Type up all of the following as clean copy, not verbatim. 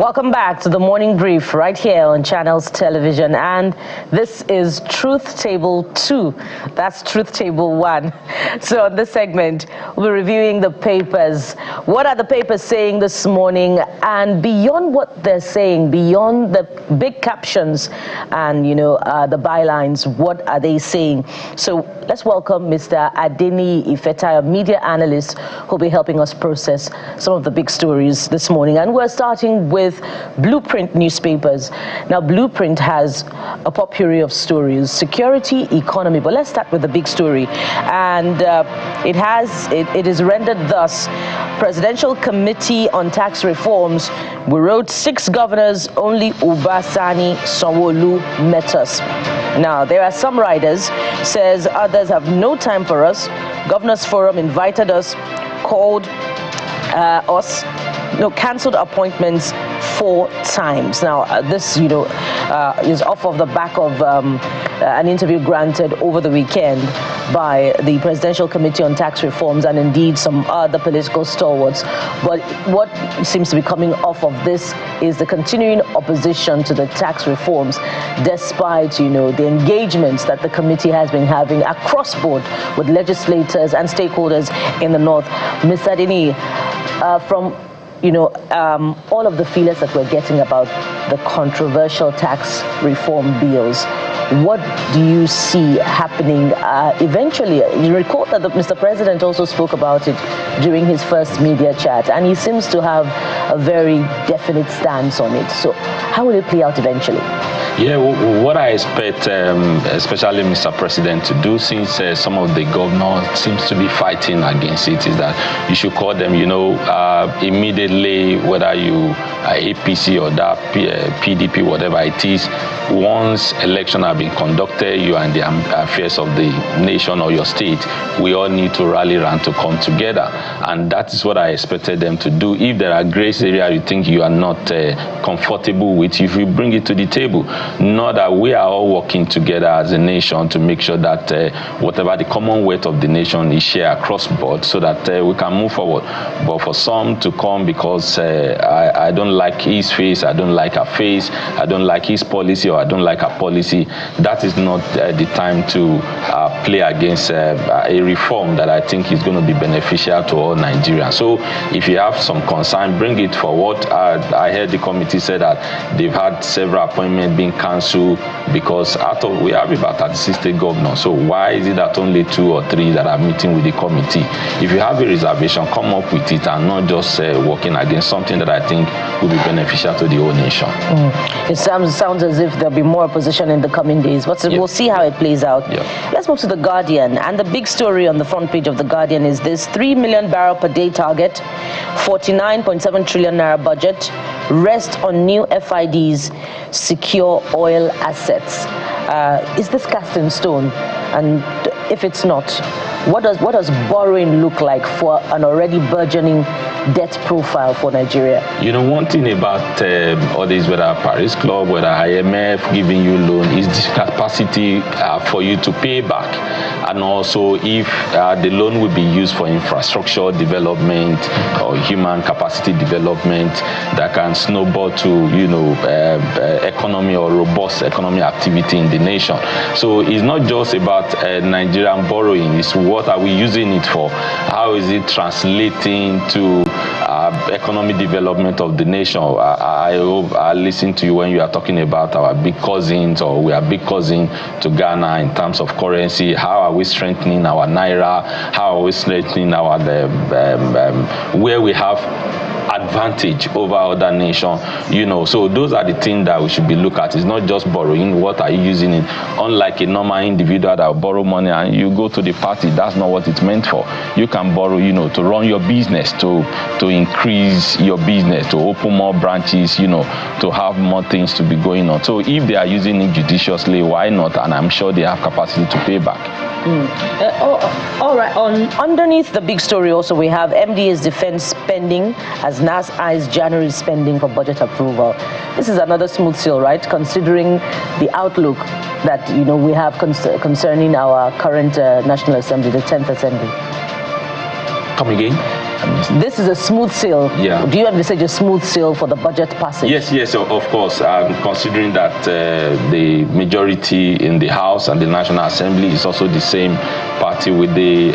Welcome back to the Morning Brief right here on Channels Television, and this is Truth Table 2. That's Truth Table 1. So on this segment, we're reviewing the papers. What are the papers saying this morning? And beyond what they're saying, beyond the big captions and, the bylines, what are they saying? So let's welcome Mr. Adeni Ifetai, a media analyst who'll be helping us process some of the big stories this morning. And we're starting with Blueprint newspapers. Now, Blueprint has a potpourri of stories: security, economy. But let's start with the big story. And it is rendered thus: Presidential Committee on Tax Reforms. We wrote 6 governors, only Ubasani Sanwo-Olu met us. Now, there are some writers, says others have no time for us. Governors Forum invited us, called us, cancelled appointments 4 times. Now, this, is off of the back of an interview granted over the weekend by the Presidential Committee on Tax Reforms and indeed some other political stalwarts. But what seems to be coming off of this is the continuing opposition to the tax reforms, despite, the engagements that the committee has been having across board with legislators and stakeholders in the north. Mr. Adeni, from all of the feelers that we're getting about the controversial tax reform bills, what do you see happening eventually? You recall that Mr. President also spoke about it during his first media chat, and he seems to have a very definite stance on it. So how will it play out eventually? Yeah, what I expect, especially Mr. President, to do, since some of the governors seems to be fighting against it, is that you should call them, immediately, whether you are APC or that PDP, whatever it is. Once election have been conducted, you are in the affairs of the nation or your state, we all need to rally around to come together. And that is what I expected them to do. If there are gray areas you think you are not comfortable with, if you bring it to the table. Not that we are all working together as a nation to make sure that whatever the commonwealth of the nation is shared across board, so that we can move forward. But for some to come because I don't like his face, I don't like her face, I don't like his policy, or I don't like her policy, that is not the time to play against a reform that I think is going to be beneficial to all Nigerians. So if you have some concern, bring it forward. I heard the committee say that they've had several appointments being cancelled because we have about 36 state governors. So why is it that only 2 or 3 that are meeting with the committee? If you have a reservation, come up with it and not just working against something that I think will be beneficial to the whole nation. It sounds as if there'll be more opposition in the coming days, but we'll see how it plays out. Let's move to The Guardian, and the big story on the front page of The Guardian is this: 3 million barrel per day target, 49.7 trillion naira budget, rest on new FIDs, secure oil assets. Is this cast in stone? And if it's not, what does borrowing look like for an already burgeoning debt profile for Nigeria? One thing about all these, whether Paris Club, whether IMF giving you loan, is the capacity for you to pay back. And also, if the loan will be used for infrastructure development or human capacity development that can snowball to, economy or robust economic activity in the nation. So it's not just about Nigerian borrowing, it's what are we using it for? How is it translating to economic development of the nation? I hope I listen to you when you are talking about our big cousins, or we are big cousin to Ghana in terms of currency. How are we strengthening our naira? How are we strengthening our where we have advantage over other nations, so those are the things that we should be looking at. It's not just borrowing. What are you using it? Unlike a normal individual that will borrow money and you go to the party, that's not what it's meant for. You can borrow, to run your business, to increase your business, to open more branches, to have more things to be going on. So if they are using it judiciously, why not? And I'm sure they have capacity to pay back. All right. Underneath the big story also, we have MDA's defense spending as NAS eyes January spending for budget approval. This is another smooth sail, right? Considering the outlook that we have concerning our current National Assembly, the 10th Assembly. Come again? This is a smooth sail. Yeah. Do you envisage a smooth sail for the budget passage? Yes, of course. Considering that the majority in the House and the National Assembly is also the same party with the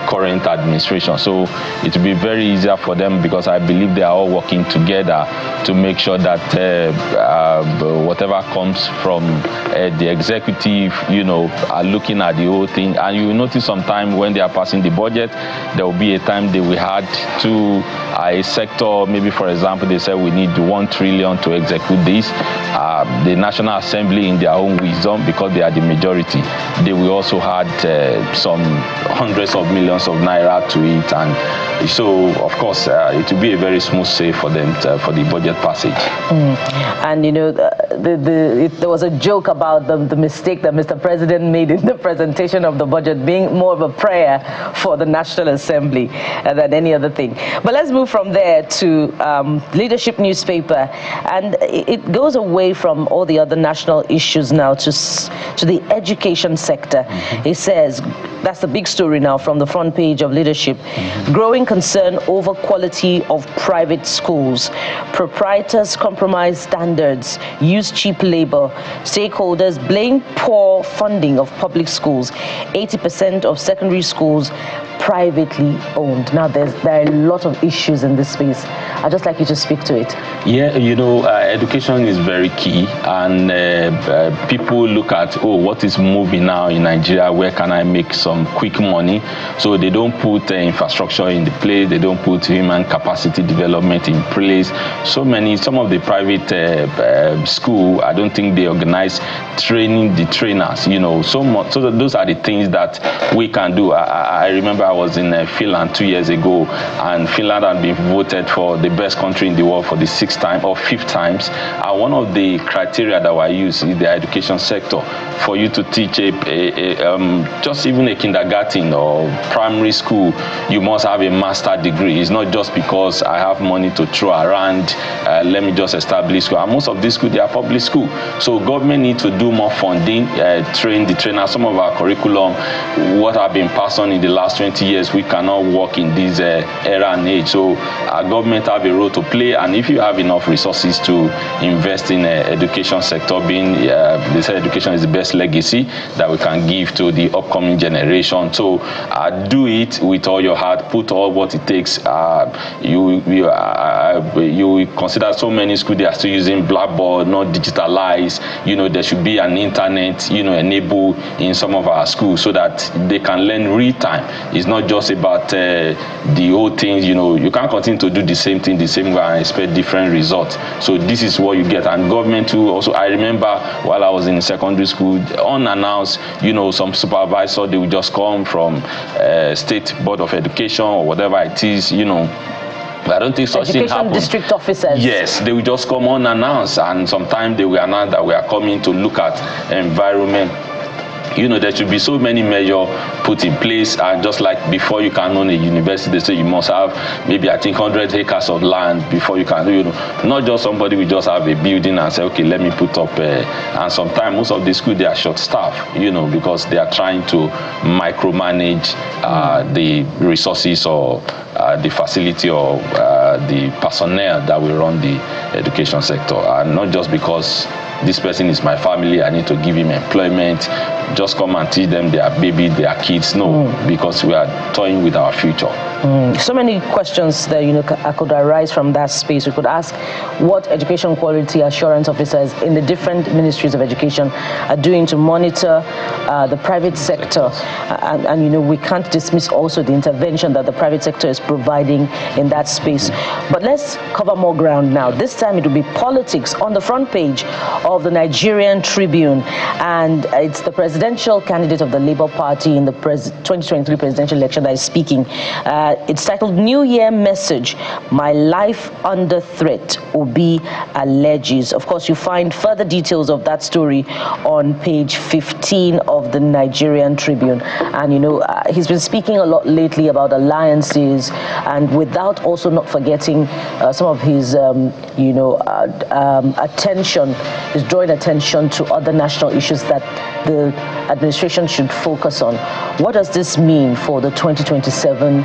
current administration. So it will be very easier for them, because I believe they are all working together to make sure that whatever comes from the executive, are looking at the whole thing. And you will notice sometime when they are passing the budget, there will be a time they will add to a sector. Maybe, for example, they say we need 1 trillion to execute this. The National Assembly, in their own wisdom, because they are the majority, they will also add some hundreds of millions of naira to it. And so, of course, it will be a very smooth sail for them for the budget passage. And, there was a joke about the mistake that Mr. President made in the presentation of the budget being more of a prayer for the National Assembly than any other thing. But let's move from there to Leadership newspaper, and it goes away from all the other national issues now to the education sector. It says, that's the big story now from the front page of Leadership. Growing concern over quality of private schools. Proprietors compromise standards, use cheap labor. Stakeholders blame poor funding of public schools. 80% of secondary schools privately owned. Now, there are a lot of issues in this space. I'd just like you to speak to it. Yeah, education is very key, and people look at, what is moving now in Nigeria? Where can I make some quick money? So they don't put infrastructure in the place. They don't put human capacity development in place. Some of the private school, I don't think they organize training the trainers. So those are the things that we can do. I remember I was in Finland 2 years ago, and Finland had been voted for the best country in the world for the 6th time or 5th times. And one of the criteria that I use is the education sector. For you to teach just even a kindergarten or primary school, you must have a master's degree. It's not just because I have money to throw around, let me just establish school. And most of these schools, they are public school. So government needs to do more funding, train the trainers. Some of our curriculum, what have been passed on in the last 20 years, we cannot work in this era and age. So our government have a role to play, and if you have enough resources to invest in education sector, being they say education is the best legacy that we can give to the upcoming generation. So do it with all your heart, put all what it takes. You consider so many schools, they are still using blackboard, not digitalized. There should be an internet enabled in some of our schools so that they can learn real time. It's not just about the old things. You can't continue to do the same thing the same way and expect different results. So this is what you get. And government too. Also, I remember while I was in secondary school, unannounced, some supervisor, they would just come from State Board of Education or whatever it is, I don't think such thing happens. District officers. Yes, they will just come unannounced, and sometimes they will announce that we are coming to look at environment. There should be so many measures put in place, and just like before you can own a university, they say you must have maybe 100 acres of land before you can, not just somebody will just have a building and say, okay, let me put up, and sometimes most of the schools, they are short staffed, because they are trying to micromanage the resources or the facility or the personnel that will run the education sector, and not just because this person is my family, I need to give him employment, just come and teach them their baby, their kids. No, because we are toying with our future. So many questions that could arise from that space. We could ask what education quality assurance officers in the different ministries of education are doing to monitor the private sector, and we can't dismiss also the intervention that the private sector is providing in that space. But let's cover more ground now. This time it will be politics on the front page of the Nigerian Tribune, and it's the presidential candidate of the Labour Party in the 2023 presidential election that is speaking. It's titled New Year Message, My Life Under Threat, Obi Alleges. Of course, you find further details of that story on page 15 of the Nigerian Tribune. And, he's been speaking a lot lately about alliances, and without also not forgetting some of his, attention, is drawing attention to other national issues that the administration should focus on. What does this mean for the 2027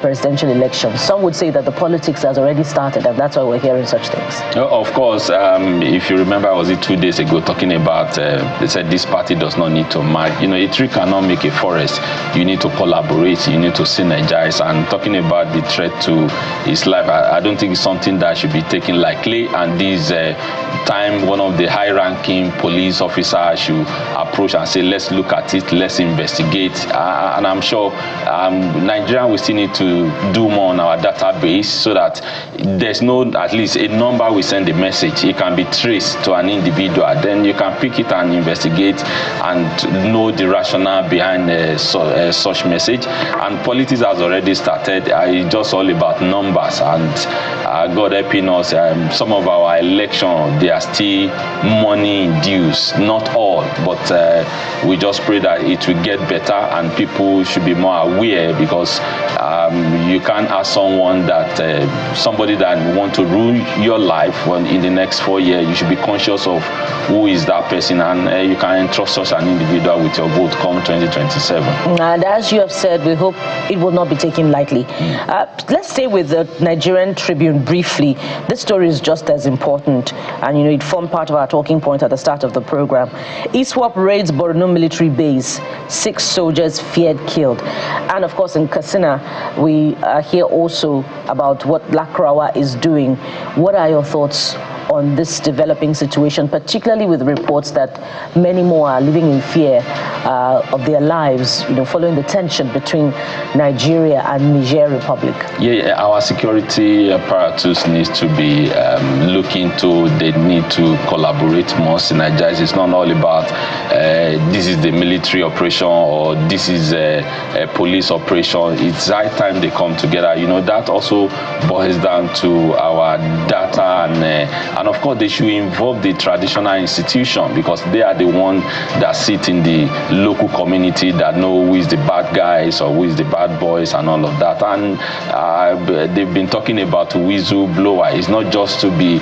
presidential election. Some would say that the politics has already started, and that's why we're hearing such things. Of course, if you remember, was it 2 days ago, talking about, they said this party does not need to merge. You know, a tree cannot make a forest. You need to collaborate, you need to synergize, and talking about the threat to his life, I don't think it's something that should be taken lightly, and this time one of the high-ranking police officers should approach and say, let's look at it, let's investigate, and I'm sure Nigeria will still need to do more on our database so that there's no, at least a number we send a message, it can be traced to an individual, then you can pick it and investigate and know the rationale behind such message. And politics has already started. It's just all about numbers, and God helping us, some of our elections, they are still money dues, not all, but we just pray that it will get better and people should be more aware, because you can't ask someone that somebody that want to rule your life in the next 4 years. You should be conscious of who is that person, and you can entrust such an individual with your vote come 2027. And as you have said, we hope it will not be taken lightly. Let's stay with the Nigerian Tribune briefly. This story is just as important, and you know it formed part of our talking point at the start of the program. ISWAP raids Borno military base, 6 soldiers feared killed. And of course in Katsina, we hear also about what Lakrawa is doing. What are your thoughts on this developing situation, particularly with reports that many more are living in fear of their lives, you know, following the tension between Nigeria and Niger Republic? Yeah, our security apparatus needs to be looking to, they need to collaborate more, synergize. It's not all about this is the military operation or this is a police operation. It's high time they come together. You know, that also boils down to our data, and of course they should involve the traditional institution, because they are the ones that sit in the local community, that know who is the bad guys or who is the bad boys and all of that. And they've been talking about whistleblower. It's not just to be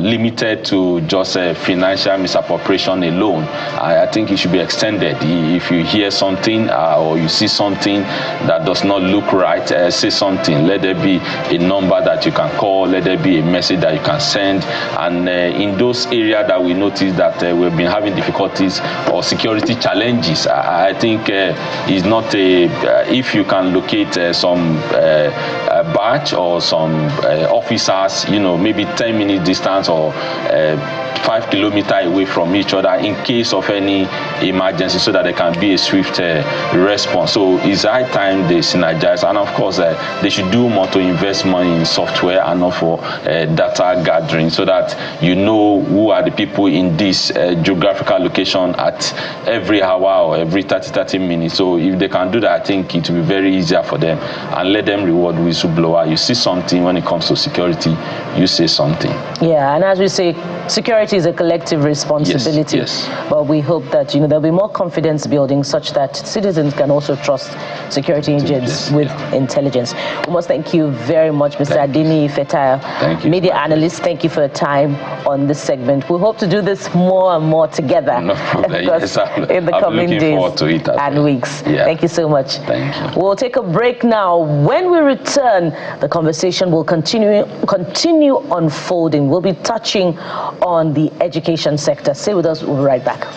limited to just financial misappropriation alone. I think it should be extended. If you hear something or you see something that does not look right, say something. Let there be a number that you can call, let there be a message that you can send. And in those areas that we notice that we've been having difficulties or security challenges, I think it's not if you can locate some batch or some officers, you know, maybe 10 minute distance or 5 kilometers away from each other in case of any emergency, so that there can be a swift response. So it's high time they synergize, and of course they should do more to invest money in software and not for data gathering, so that you know who are the people in this geographical location at every hour or every 30 minutes. So if they can do that, I think it will be very easier for them, and let them reward whistleblower. You see something when it comes to security, you say something. Yeah, and as we say, security is a collective responsibility. Yes. But we hope that, you know, there'll be more confidence building such that citizens can also trust security agents with intelligence. We must thank you very much, Mr. Adini Fetaya. Thank you. Media analyst, thank you for your time on this segment. We hope to do this more and more together. No problem. Yes, in the coming days and weeks. Yeah. Thank you so much. Thank you. We'll take a break now. When we return, the conversation will continue unfolding. We'll be touching on the education sector. Stay with us. We'll be right back.